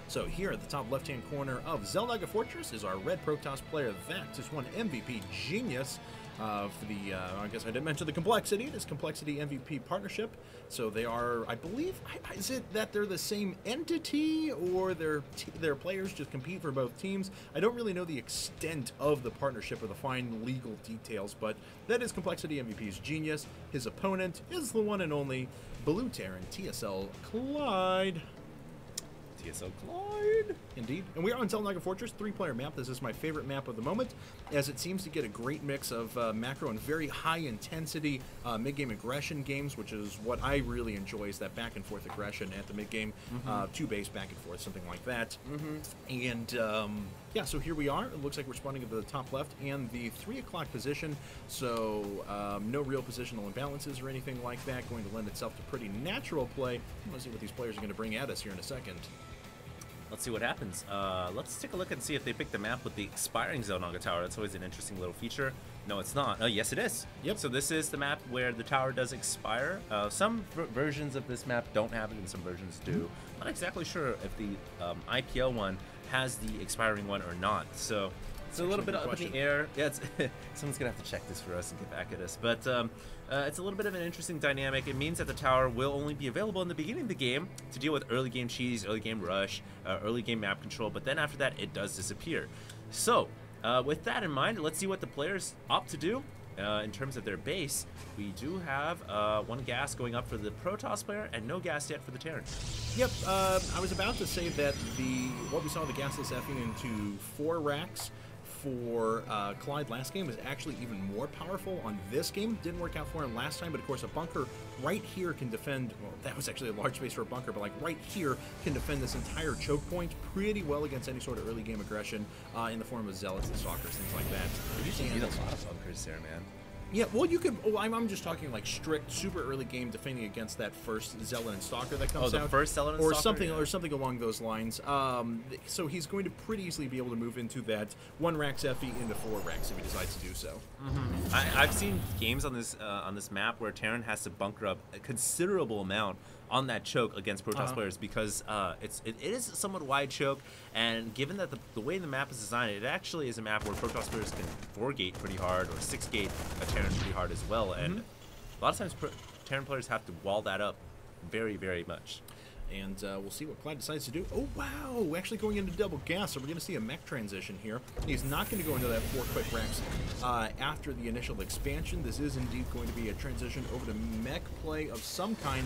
So here at the top left-hand corner of Xel'Naga Fortress is our red Protoss player. That just won MVP Genius for the, I guess I didn't mention the Complexity. It is Complexity MVP partnership. So they are, I believe, is it that they're the same entity or their players just compete for both teams? I don't really know the extent of the partnership or the fine legal details, but that is Complexity MVP's Genius. His opponent is the one and only Blue Terran TSL Clide. TSL Clide. Indeed. And we are on Xel'Naga Fortress, 3-player map. This is my favorite map of the moment, as it seems to get a great mix of macro and very high-intensity mid-game aggression games, which is what I really enjoy, is that back-and-forth aggression at the mid-game, 2 base back and forth, something like that. And, yeah, so here we are. It looks like we're spawning at the top left and the 3 o'clock position, so no real positional imbalances or anything like that, going to lend itself to pretty natural play. Let's see what these players are going to bring at us here in a second. Let's see what happens. Let's take a look and see if they pick the map with the expiring Xel'Naga Tower. That's always an interesting little feature. No, it's not. Oh, yes, it is. Yep. So this is the map where the tower does expire. Some versions of this map don't have it, and some versions do. Not exactly sure if the IPL one has the expiring one or not. So it's a little bit up in the air. Yeah, it's someone's gonna have to check this for us and get back at us. But it's a little bit of an interesting dynamic. It means that the tower will only be available in the beginning of the game to deal with early game cheese, early game rush, early game map control. But then after that, it does disappear. So with that in mind, let's see what the players opt to do. In terms of their base, we do have 1 gas going up for the Protoss player and no gas yet for the Terran. Yep, I was about to say that what we saw the gasless effing into 4 racks for Clide last game is actually even more powerful on this game. Didn't work out for him last time, but of course a bunker right here can defend, well, that was actually a large space for a bunker, but like right here can defend this entire choke point pretty well against any sort of early game aggression in the form of zealots and stalkers, things like that. You usually need a lot of bunkers there, man. Yeah, well, you could. Oh, I'm just talking like strict, super early game defending against that first zealot and stalker that comes out. Oh, the first zealot and or stalker, something, yeah. or something along those lines. So he's going to pretty easily be able to move into that 1 racks FE into 4 racks if he decides to do so. I've seen games on this map where Terran has to bunker up a considerable amount on that choke against Protoss players because it is a somewhat wide choke, and given that the way the map is designed, it actually is a map where Protoss players can 4-gate pretty hard or 6-gate a Terran pretty hard as well, and a lot of times Terran players have to wall that up very, very much. And we'll see what Clide decides to do. Oh, wow! Actually going into double gas, so we're going to see a mech transition here. He's not going to go into that 4 quick racks after the initial expansion. This is indeed going to be a transition over to mech play of some kind.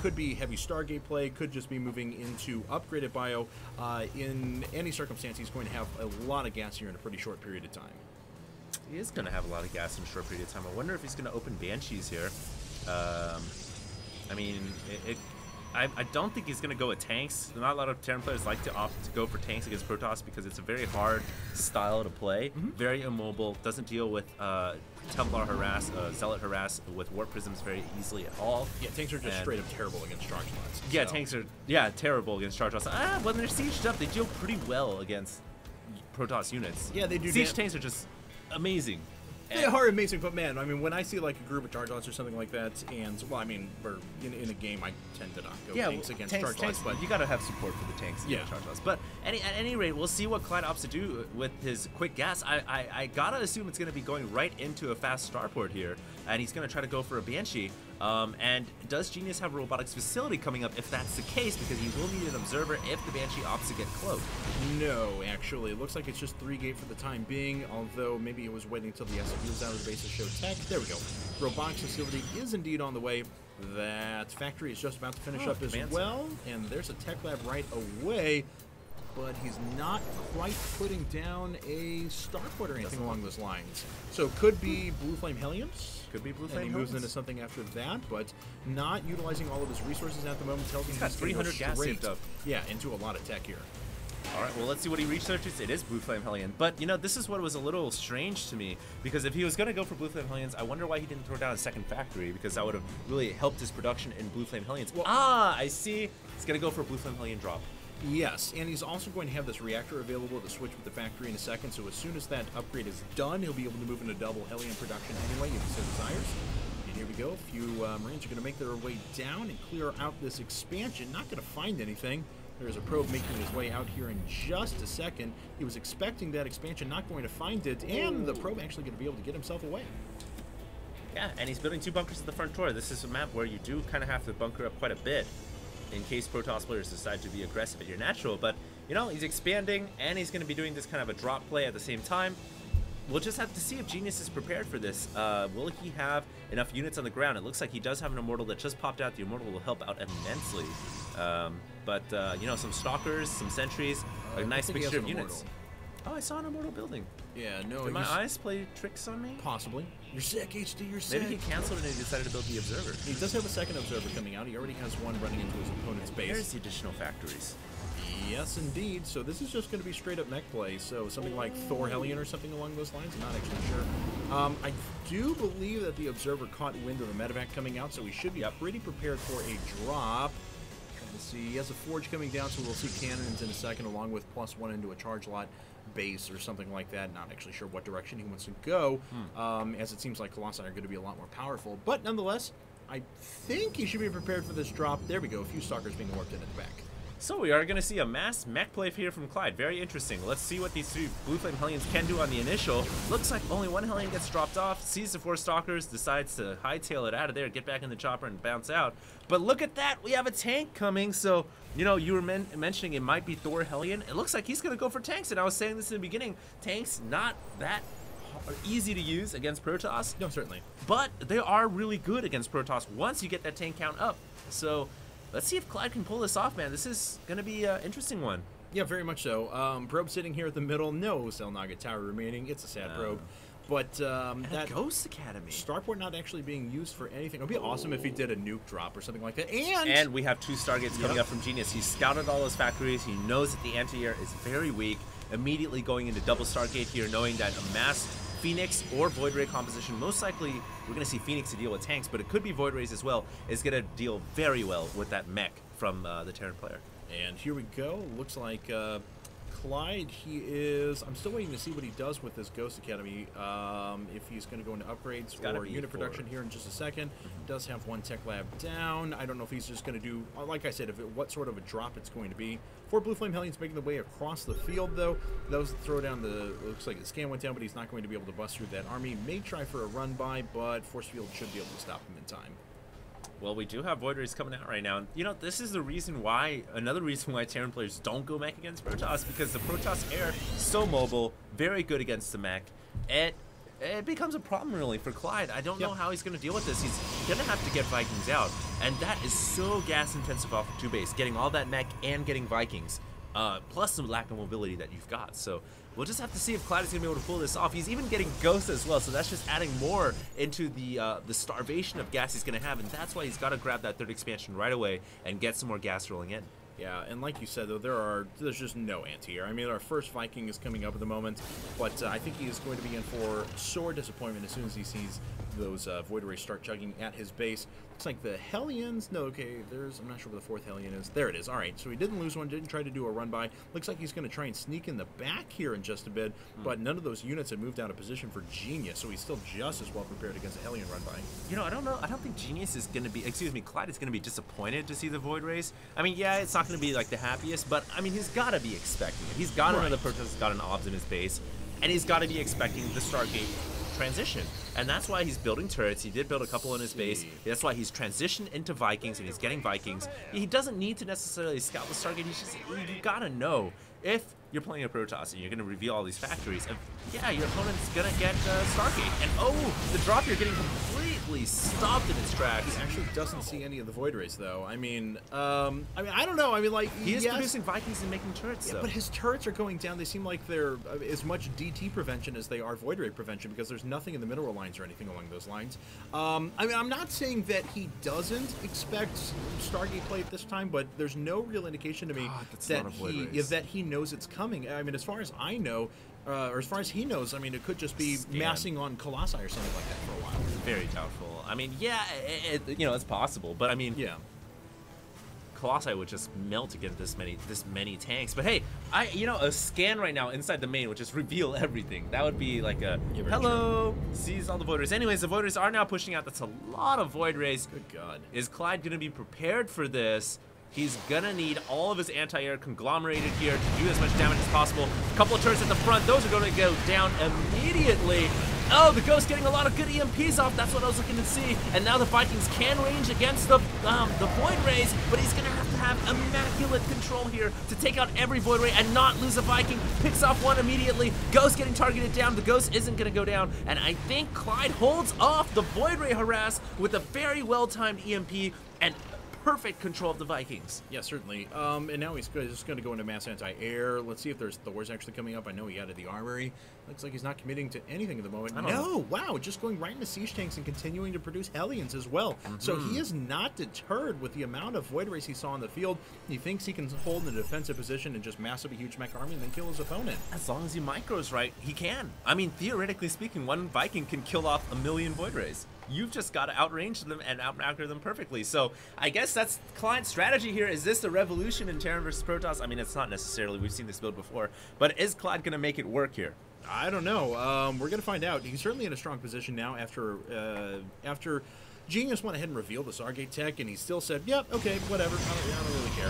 Could be heavy Stargate play, could just be moving into upgraded bio. In any circumstance, he's going to have a lot of gas here in a pretty short period of time. He is going to have a lot of gas in a short period of time. I wonder if he's going to open Banshees here. I mean, I don't think he's going to go with tanks. Not a lot of Terran players like to opt to go for tanks against Protoss because it's a very hard style to play. Very immobile, doesn't deal with Templar harass, Zealot harass with Warp Prisms very easily at all. Yeah, tanks are just straight up terrible against charge lots. Yeah, tanks are terrible against charge lots. When they're sieged up, they deal pretty well against Protoss units. Yeah, they do. Siege tanks are just amazing. They are amazing, but man, I mean, when I see like a group of charge lots or something like that, and well, I mean, we're in a game, I tend to not go tanks against charge lots, but you gotta have support for the tanks against charge lots. But at any rate, we'll see what Clide opts to do with his quick gas. I gotta assume it's gonna be going right into a fast starport here, and he's gonna try to go for a Banshee. And does Genius have a robotics facility coming up if that's the case? Because he will need an observer if the Banshee opts to get cloaked. No, actually. It looks like it's just 3-gate for the time being, although maybe it was waiting until the SFU was out of the base to show tech. There we go. Robotics facility is indeed on the way. That factory is just about to finish up as well. And there's a tech lab right away. But he's not quite putting down a starport or anything along those lines. So could be Blue Flame Hellions. Could be Blue Flame Hellions. And he moves into something after that, but not utilizing all of his resources at the moment. Tells me he's got 300 gas saved up. Yeah, into a lot of tech here. All right, well, let's see what he researches. It is Blue Flame Hellion. But, you know, this is what was a little strange to me, because if he was going to go for Blue Flame Hellions, I wonder why he didn't throw down a second factory, because that would have really helped his production in Blue Flame Hellions. Well, I see. He's going to go for a Blue Flame Hellion drop. Yes, and he's also going to have this reactor available to switch with the factory in a second, so as soon as that upgrade is done, he'll be able to move into double Hellion production anyway, if he so desires. And here we go. A few Marines are going to make their way down and clear out this expansion. Not going to find anything. There's a probe making his way out here in just a second. He was expecting that expansion, not going to find it, and the probe actually going to be able to get himself away. Yeah, and he's building 2 bunkers at the front door. This is a map where you do kind of have to bunker up quite a bit in case Protoss players decide to be aggressive at your natural. But, you know, he's expanding, and he's going to be doing this kind of a drop play at the same time. We'll just have to see if Genius is prepared for this. Will he have enough units on the ground? It looks like he does have an Immortal that just popped out. The Immortal will help out immensely. You know, some Stalkers, some Sentries, a nice mixture of units. Oh, I saw an Immortal building. Yeah, no. Did my eyes play tricks on me? Possibly. You're sick, HD, you're sick. Maybe he canceled and he decided to build the Observer. He does have a second Observer coming out. He already has one running into his opponent's base. There's the additional factories. Yes, indeed. So this is just going to be straight up mech play. So something like Thor Hellion or something along those lines. I'm not actually sure. I do believe that the Observer caught wind of the medevac coming out, so he should be pretty prepared for a drop. Trying to see. He has a Forge coming down, so we'll see cannons in a second, along with +1 into a charge lot base or something like that. Not actually sure what direction he wants to go, as it seems like Colossi are going to be a lot more powerful. But nonetheless, I think he should be prepared for this drop. There we go. A few Stalkers being warped in at the back. So we are going to see a mass mech play here from Clide. Very interesting. Let's see what these 3 Blue Flame Hellions can do on the initial. Looks like only 1 Hellion gets dropped off, sees the 4 Stalkers, decides to hightail it out of there, get back in the chopper and bounce out. But look at that, we have a tank coming. So, you know, you were mentioning it might be Thor Hellion. It looks like he's going to go for tanks, and I was saying this in the beginning. Tanks, not that easy to use against Protoss. No, certainly. But they are really good against Protoss once you get that tank count up. So let's see if Clide can pull this off, man. This is going to be an interesting one. Yeah, very much so. Probe sitting here at the middle. No Selnaga Tower remaining. It's a sad probe. But that Ghost Academy. Starport not actually being used for anything. It would be awesome if he did a nuke drop or something like that. And we have 2 Stargates coming up from Genius. He scouted all his factories. He knows that the anti-air is very weak. Immediately going into double Stargate here, knowing that a mass Phoenix or Void Ray composition, most likely we're going to see Phoenix to deal with tanks, but it could be Void Rays as well, is going to deal very well with that mech from the Terran player. And here we go. Looks like Clide, he is... I'm still waiting to see what he does with this Ghost Academy. If he's going to go into upgrades or unit production here in just a second. Does have 1 tech lab down. I don't know if he's just going to do... Like I said, what sort of a drop it's going to be. 4 Blue Flame Hellions making the way across the field, though. Those throw down the... Looks like the scan went down, but he's not going to be able to bust through that army. May try for a run-by, but Force Field should be able to stop him in time. Well, we do have Void Rays coming out right now. And, you know, this is the reason why, another reason why Terran players don't go mech against Protoss, because the Protoss air is so mobile, very good against the mech. It becomes a problem, really, for Clide. I don't know how he's going to deal with this. He's going to have to get Vikings out, and that is so gas-intensive off of 2 base, getting all that mech and getting Vikings, plus the lack of mobility that you've got. So we'll just have to see if Clide is going to be able to pull this off. He's even getting Ghosts as well, so that's just adding more into the starvation of gas he's going to have, and that's why he's got to grab that 3rd expansion right away and get some more gas rolling in. Yeah, and like you said, though, there's just no anti-air. I mean, our first Viking is coming up at the moment, but I think he is going to be in for sore disappointment as soon as he sees those Void Rays start chugging at his base. Looks like the Hellions, no, okay, I'm not sure where the 4th Hellion is. There it is. All right, so he didn't lose one, didn't try to do a run-by. Looks like he's going to try and sneak in the back here in just a bit, but none of those units had moved out of position for Genius, so he's still just as well prepared against a Hellion run-by. You know, I don't know. I don't think Genius is going to be, Clide is going to be disappointed to see the Void Rays. I mean, yeah, it's not going to be like the happiest, but I mean, he's got to be expecting it. He's got another Protoss that's got an OBS in his base, and he's got to be expecting the Stargate transition, and that's why he's building turrets. He did build a couple in his base. That's why he's transitioned into Vikings, and he's getting Vikings. He doesn't need to necessarily scout the Stargate. He's just, you gotta know if you're playing a Protoss and you're gonna reveal all these factories. And yeah, your opponent's gonna get Stargate, and oh, the drop you're getting completely stopped in its tracks. He actually doesn't see any of the Void Rays, though. I mean, I don't know. I mean, like, he is producing Vikings and making turrets, though. But his turrets are going down. They seem like they're as much DT prevention as they are Void Ray prevention, because there's nothing in the mineral lines or anything along those lines. I mean, I'm not saying that he doesn't expect Stargate play at this time, but there's no real indication to me that he knows it's coming. I mean, as far as I know, or as far as he knows, I mean, it could just be massing on Colossi or something like that for a while. Very doubtful. I mean, yeah, you know, it's possible, but I mean, yeah, Colossi would just melt against this many tanks. But hey, you know, a scan right now inside the main would just reveal everything. That would be like a hello, sees all the Void Rays. Anyways, the Void Rays are now pushing out. That's a lot of Void Rays. Good God. Is Clide going to be prepared for this? He's gonna need all of his anti-air conglomerated here to do as much damage as possible. A couple of turrets at the front, those are gonna go down immediately. Oh, the Ghost getting a lot of good EMPs off. That's what I was looking to see. And now the Vikings can range against the Void Rays, but he's going to have immaculate control here to take out every Void Ray and not lose a Viking. Picks off one immediately. Ghost getting targeted down. The Ghost isn't going to go down. And I think Clide holds off the Void Ray harass with a very well-timed EMP and perfect control of the Vikings. Yeah, certainly. And now he's just going to go into mass anti-air. Let's see if there's Thors actually coming up. I know he added the armory. Looks like he's not committing to anything at the moment. No, wow, just going right into siege tanks and continuing to produce Hellions as well. So he is not deterred with the amount of Void Rays he saw on the field. He thinks he can hold in a defensive position and just mass up a huge mech army and then kill his opponent. As long as he micros right, he can. I mean, theoretically speaking, one Viking can kill off 1,000,000 Void Rays. You've just got to outrange them and outmacro them perfectly. So I guess that's Clide's strategy here. Is this the revolution in Terran versus Protoss? I mean, it's not necessarily. We've seen this build before. But is Clide going to make it work here? I don't know. We're going to find out. He's certainly in a strong position now after Genius went ahead and revealed the Stargate tech, and he still said, yep, okay, whatever, I don't really care.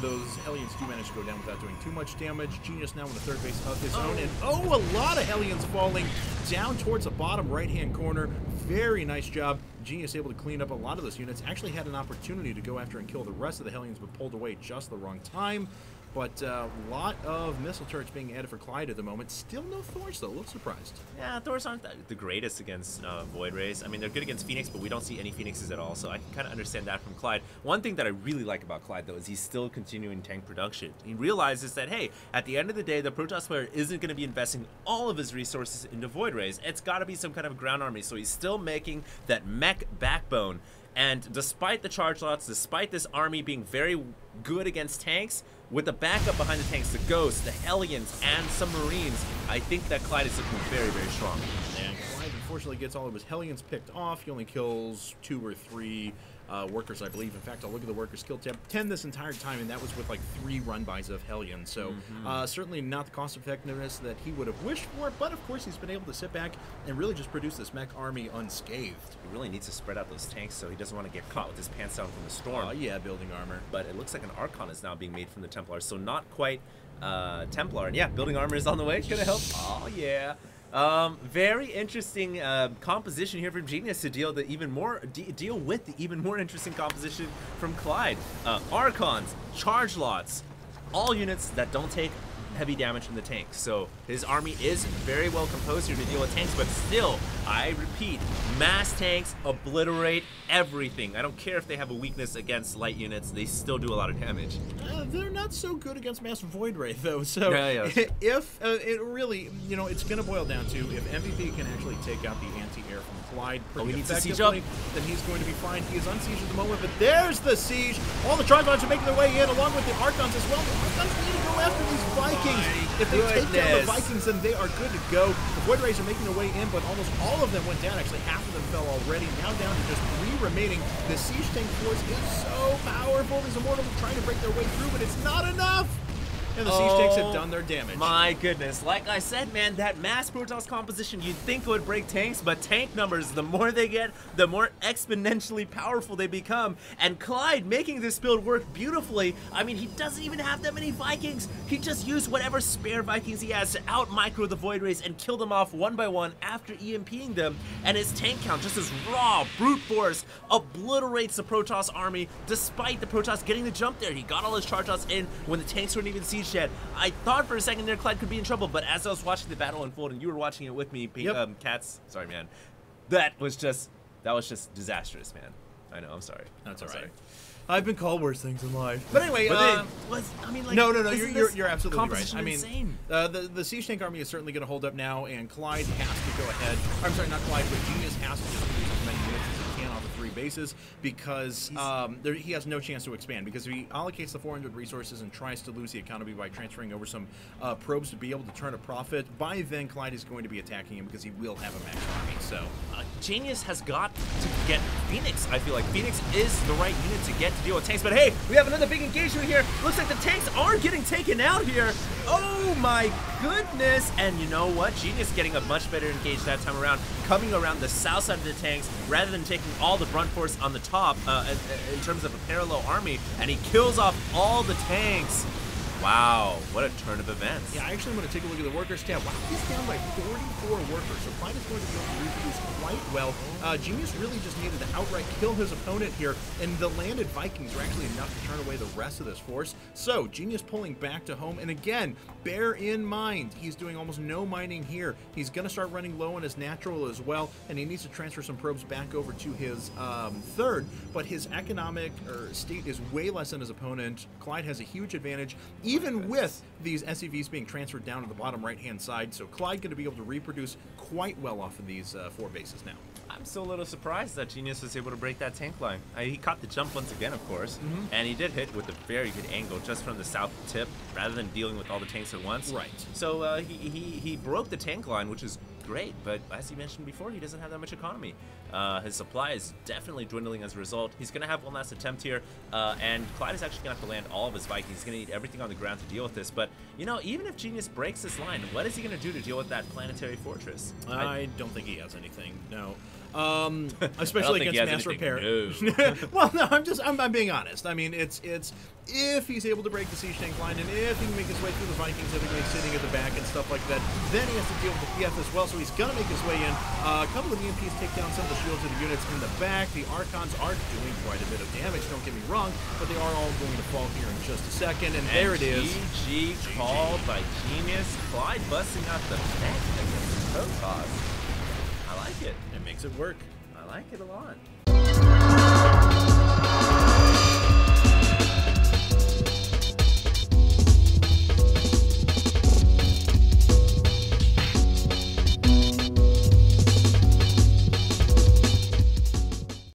Those Hellions do manage to go down without doing too much damage. Genius now in the third base of his own, and a lot of Hellions falling down towards the bottom right-hand corner. Very nice job. Genius able to clean up a lot of those units. Actually had an opportunity to go after and kill the rest of the Hellions, but pulled away just the wrong time. But a lot of missile turrets being added for Clide at the moment. Still no Thors, though. A little surprised. Yeah, Thors aren't the greatest against Void Rays. I mean, they're good against Phoenix, but we don't see any Phoenixes at all, so I can kind of understand that from Clide. One thing that I really like about Clide, though, is he's still continuing tank production. He realizes that, hey, at the end of the day, the Protoss player isn't going to be investing all of his resources into Void Rays. It's got to be some kind of ground army, so he's still making that mech backbone. And despite the charge lots, despite this army being very good against tanks, with the backup behind the tanks, the Ghosts, the Hellions, and some Marines, I think that Clide is looking very, very strong. And Clide unfortunately gets all of his Hellions picked off. He only kills 2 or 3 workers, I believe. In fact, I'll look at the workers kill tab. 10 this entire time, and that was with like 3 run-bys of Hellions. So certainly not the cost effectiveness that he would have wished for, but of course he's been able to sit back and really just produce this mech army unscathed. He really needs to spread out those tanks so he doesn't want to get caught with his pants down from the storm. Yeah, building armor. But it looks like an Archon is now being made from the Templars, so not quite Templar. And yeah, building armor is on the way. It's gonna help. Oh yeah. Very interesting composition here from Genius to deal with the even more interesting composition from Clide. Archons, charge lots, all units that don't take heavy damage from the tanks. So his army is very well composed here to deal with tanks, but still, I repeat, mass tanks obliterate everything. I don't care if they have a weakness against light units, they still do a lot of damage. They're not so good against mass Void Ray, though. So if it really, you know, it's going to boil down to if MVP can actually take out the anti-air from Clide pretty effectively, then he's going to be fine. He is unsieged at the moment, but there's the siege. All the Tribons are making their way in, along with the Archons as well. The Archons need to go after these Vikings. If they take down the Vikings, then they are good to go. The Void Rays are making their way in, but almost all of them went down. Actually, half of them fell already. Now down to just 3 remaining. The siege tank force is so powerful. These Immortals are trying to break their way through, but it's not enough. And the siege tanks have done their damage. My goodness. Like I said, man, that mass Protoss composition, you'd think would break tanks, but tank numbers, the more they get, the more exponentially powerful they become. And Clide making this build work beautifully. I mean, he doesn't even have that many Vikings. He just used whatever spare Vikings he has to out-micro the Void Rays and kill them off one by one after EMPing them. And his tank count, just as raw, brute force, obliterates the Protoss army, despite the Protoss getting the jump there. He got all his charge outs in when the tanks weren't even sieged yet. I thought for a second there Clide could be in trouble, but as I was watching the battle unfold and you were watching it with me, Cats, sorry man, that was just disastrous, man. I know, I'm sorry. That's all right. Sorry. I've been called worse things in life. But anyway, no, you're absolutely right. I mean, the siege tank army is certainly going to hold up now, and Clide has to go ahead. I'm sorry, not Clide, but Genius has to just produce as many units as he can off of 3 bases because he has no chance to expand. Because if he allocates the 400 resources and tries to lose the economy by transferring over some probes to be able to turn a profit, by then Clide is going to be attacking him because he will have a max army. So Genius has got to get Phoenix. I feel like Phoenix is the right unit to get to deal with tanks. But hey, we have another big engagement here. Looks like the tanks are getting taken out here. Oh my goodness. And you know what? Genius getting a much better engage that time around, coming around the south side of the tanks rather than taking all the brunt force on the top in terms of a parallel army. And he kills off all the tanks. Wow, what a turn of events. Yeah, I actually want to take a look at the workers tab. Wow, he's down by 44 workers, so Clide is going to be able to reproduce quite well. Genius really just needed to outright kill his opponent here, and the landed Vikings are actually enough to turn away the rest of this force. So, Genius pulling back to home, and again, bear in mind, he's doing almost no mining here. He's going to start running low on his natural as well, and he needs to transfer some probes back over to his third, but his economic state is way less than his opponent. Clide has a huge advantage, even with these SCVs being transferred down to the bottom right-hand side. So Clide going to be able to reproduce quite well off of these 4 bases now. I'm still a little surprised that Genius was able to break that tank line. He caught the jump once again, of course, and he did hit with a very good angle just from the south tip rather than dealing with all the tanks at once. Right. So he broke the tank line, which is great, but as you mentioned before, he doesn't have that much economy. His supply is definitely dwindling as a result. He's going to have one last attempt here, and Clide is actually going to have to land all of his Vikings. He's going to need everything on the ground to deal with this, but, you know, even if Genius breaks this line, what is he going to do to deal with that planetary fortress? I don't think he has anything, no. Especially against mass repair. No. Well, no, I'm being honest. I mean, it's if he's able to break the siege tank line and if he can make his way through the Vikings that are going to be sitting at the back and stuff like that, then he has to deal with the PF as well. So he's going to make his way in. A couple of EMPs take down some of the shields of the units in the back. The Archons are doing quite a bit of damage. Don't get me wrong, but they are all going to fall here in just a second. And there it is. GG called by Genius. Clide busting out the mech against Protoss. I like it. It makes it work. I like it a lot.